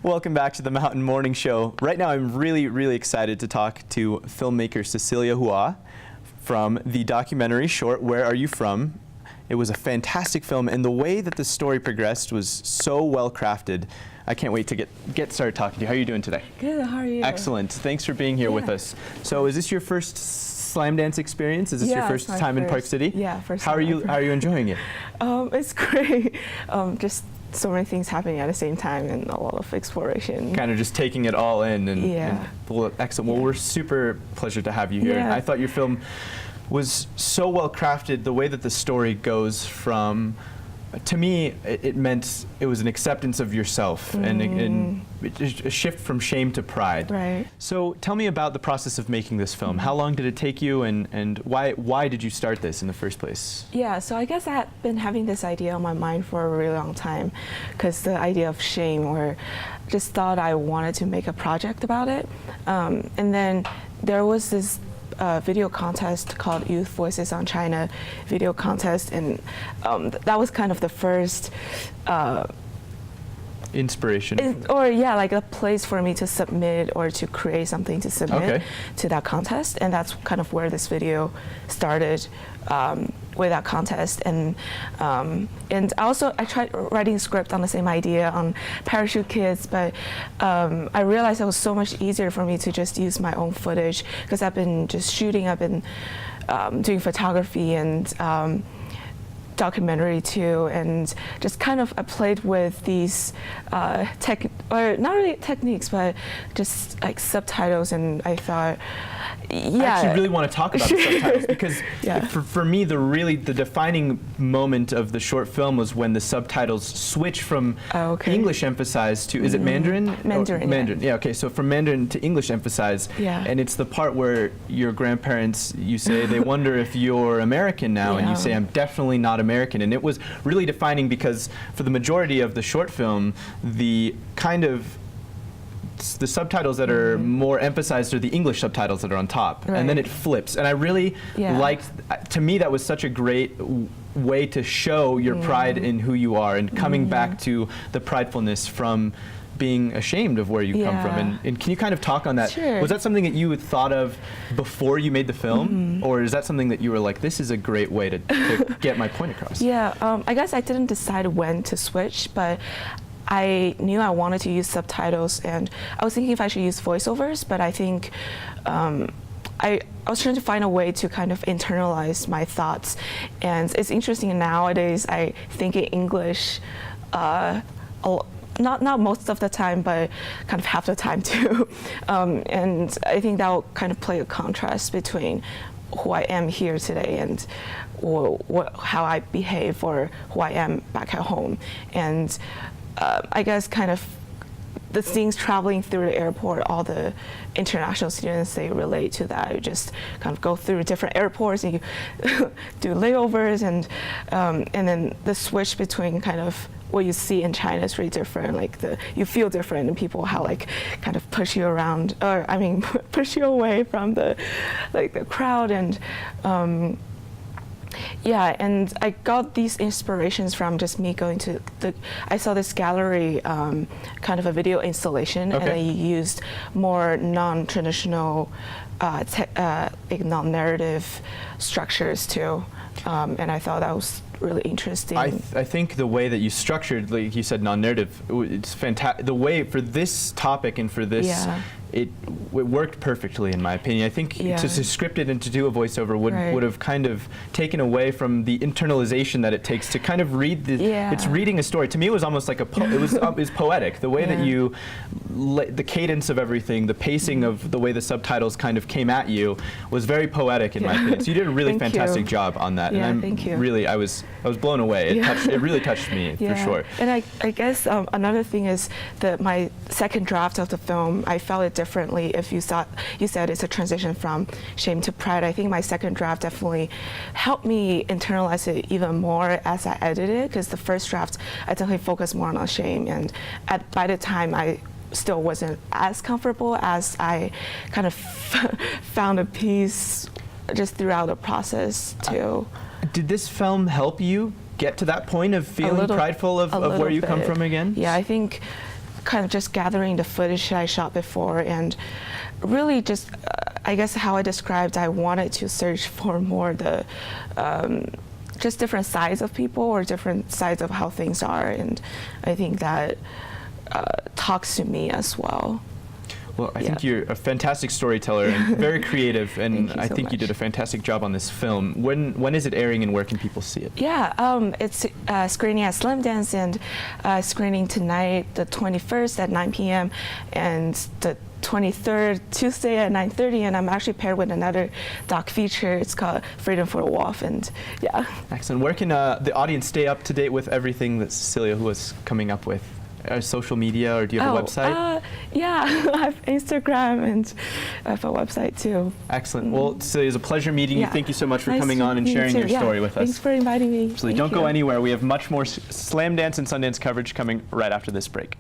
Welcome back to the Mountain Morning Show. Right now I'm really excited to talk to filmmaker Cecilia Hua from the documentary short Where Are You From? It was a fantastic film, and the way that the story progressed was so well crafted. I can't wait to get started talking to you. How are you doing today? Good, how are you? Excellent. Thanks for being here with us. So is this your first Slamdance experience? Is this your first time in Park City? Yeah, first time. How are you enjoying it? It's great. Just so many things happening at the same time and a lot of exploration. Kind of just taking it all in. Well, excellent. Well, we're super pleasure to have you here. I thought your film was so well crafted. The way that the story goes from, to me, it meant it was an acceptance of yourself and a shift from shame to pride. Right. So tell me about the process of making this film. How long did it take you, and why did you start this in the first place? Yeah, so I guess I had been having this idea on my mind for a really long time, because the idea of shame, or just thought I wanted to make a project about it. And then there was this video contest called Youth Voices on China video contest, and that was kind of the first inspiration, like a place for me to submit or to create something to submit to that contest, and that's kind of where this video started. With that contest, and I tried writing a script on the same idea on Parachute Kids, but I realized it was so much easier for me to just use my own footage, because I've been just shooting, I've been doing photography and documentary too, and just kind of I played with these not really techniques, but just like subtitles, and I thought, I actually really want to talk about the subtitles, because for me the defining moment of the short film was when the subtitles switch from English emphasized to, is it Mandarin? Mandarin. Yeah, okay, so from Mandarin to English emphasized, and it's the part where your grandparents, you say they wonder if you're American now, and you say, I'm definitely not American, and it was really defining, because for the majority of the short film, the subtitles that are more emphasized are the English subtitles that are on top, and then it flips. And I really liked, to me that was such a great way to show your pride in who you are, and coming back to the pridefulness from being ashamed of where you come from. And can you kind of talk on that? Sure. Was that something that you had thought of before you made the film, or is that something that you were like, this is a great way to get my point across? I guess I didn't decide when to switch, but I knew I wanted to use subtitles, and I was thinking if I should use voiceovers, but I think I was trying to find a way to kind of internalize my thoughts. And it's interesting, nowadays I think in English, not most of the time, but kind of half the time too. And I think that will kind of play a contrast between who I am here today and how I behave, or who I am back at home. And I guess kind of the things traveling through the airport, all the international students, they relate to that. You just kind of go through different airports and you do layovers, and then the switch between kind of what you see in China is really different. Like you feel different, and people how like kind of push you around, or I mean push you away from the crowd, and and I got these inspirations from just me going to I saw this gallery, kind of a video installation, and they used more non-traditional, non-narrative structures too, and I thought that was really interesting. I think the way that you structured, like you said, non-narrative, it's fantastic. The way for this topic and for this, it worked perfectly, in my opinion. I think to script it and to do a voiceover would have kind of taken away from the internalization that it takes to kind of read the. It's reading a story. To me, it was almost like it was poetic. The way that you, the cadence of everything, the pacing of the way the subtitles kind of came at you was very poetic, in my opinion. So you did a really fantastic job on that, and I was blown away. It really touched me for sure. And I guess another thing is that my second draft of the film, I felt it differently. If you said it's a transition from shame to pride, I think my second draft definitely helped me internalize it even more as I edited it, because the first draft I definitely focused more on shame, and by the time I still wasn't as comfortable as I kind of found a peace just throughout the process too. Did this film help you get to that point of feeling prideful of where you come from again? Yeah, I think kind of just gathering the footage that I shot before, and really just, I guess how I described, I wanted to search for more the, just different sides of people or different sides of how things are, and I think that talks to me as well. Well, I think you're a fantastic storyteller and very creative, and I think you did a much. fantastic job on this film. When is it airing and where can people see it? Yeah, it's screening at Slamdance, and screening tonight, the 21st at 9 p.m. and the 23rd, Tuesday at 9:30, and I'm actually paired with another doc feature. It's called Freedom for a Wolf, and yeah. Excellent. Where can the audience stay up to date with everything that Cecilia was coming up with? Social media, or do you have a website? Yeah, I have Instagram, and I have a website too. Excellent. Well, Cecilia, it's a pleasure meeting you. Thank you so much for coming on and sharing your story with us. Thanks for inviting me. Absolutely. Don't go anywhere. We have much more Slamdance and Sundance coverage coming right after this break.